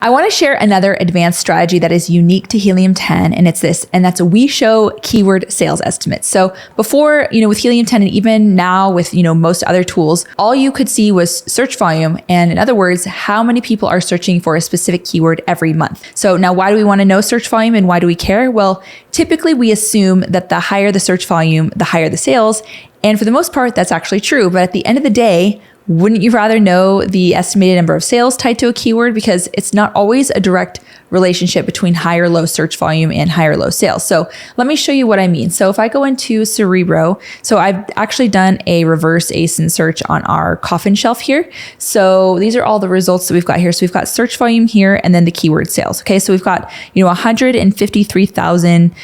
I want to share another advanced strategy that is unique to Helium 10, and it's this, and that's we show keyword sales estimates. So before, with Helium 10 and even now with, most other tools, all you could see was search volume. And in other words, how many people are searching for a specific keyword every month. So now why do we want to know search volume and why do we care? Well, typically we assume that the higher the search volume, the higher the sales. And for the most part, that's actually true. But at the end of the day, wouldn't you rather know the estimated number of sales tied to a keyword? Because it's not always a direct relationship between high or low search volume and high or low sales. So let me show you what I mean. So if I go into Cerebro, so I've actually done a reverse ASIN search on our coffin shelf here. So these are all the results that we've got here. So we've got search volume here and then the keyword sales. Okay, so we've got 153,000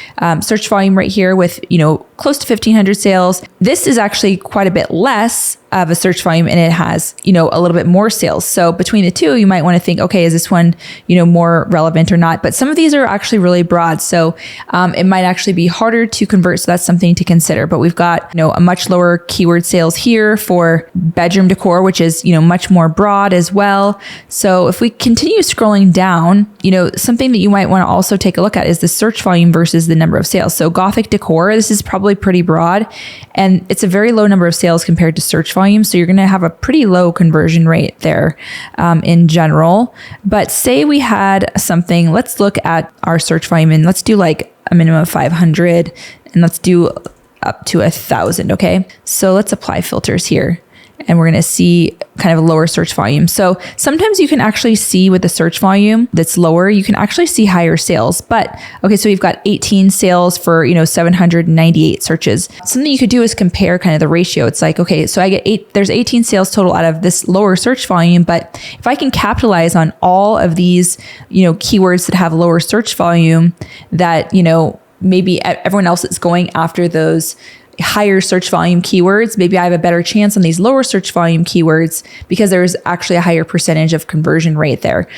search volume right here with close to 1,500 sales. This is actually quite a bit less of a search volume and it has a little bit more sales. So between the two, you might want to think, okay, is this one more relevant or not? But some of these are actually really broad, so it might actually be harder to convert. So that's something to consider. But we've got a much lower keyword sales here for bedroom decor, which is much more broad as well. So if we continue scrolling down, something that you might want to also take a look at is the search volume versus the number of sales. So Gothic decor, this is probably pretty broad, and it's a very low number of sales compared to search volume. So you're going to have a pretty low conversion rate there in general. But say we had something, let's look at our search volume and let's do like a minimum of 500 and let's do up to 1,000. Okay. So let's apply filters here. And we're going to see kind of a lower search volume. So sometimes you can actually see with the search volume that's lower, you can actually see higher sales. But okay, so we've got 18 sales for 798 searches. Something you could do is compare kind of the ratio. It's like, okay, so I get there's 18 sales total out of this lower search volume. But if I can capitalize on all of these, keywords that have lower search volume, that maybe everyone else is going after those higher search volume keywords, maybe I have a better chance on these lower search volume keywords because there's actually a higher percentage of conversion rate there.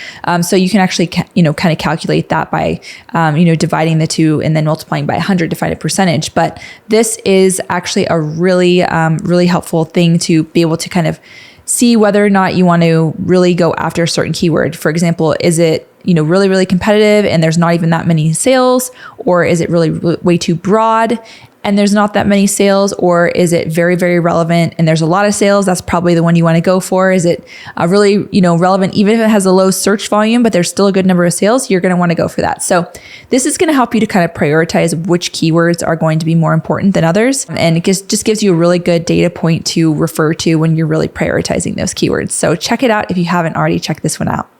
So you can actually, kind of calculate that by, dividing the two and then multiplying by 100 to find a percentage. But this is actually a really, really helpful thing to be able to kind of see whether or not you want to really go after a certain keyword. For example, is it really, really competitive and there's not even that many sales, or is it really way too broad and there's not that many sales, or is it very, very relevant and there's a lot of sales? That's probably the one you want to go for. Is it really, relevant, even if it has a low search volume, but there's still a good number of sales? You're going to want to go for that. So this is going to help you to kind of prioritize which keywords are going to be more important than others. And it just gives you a really good data point to refer to when you're really prioritizing those keywords. So check it out if you haven't already checked this one out.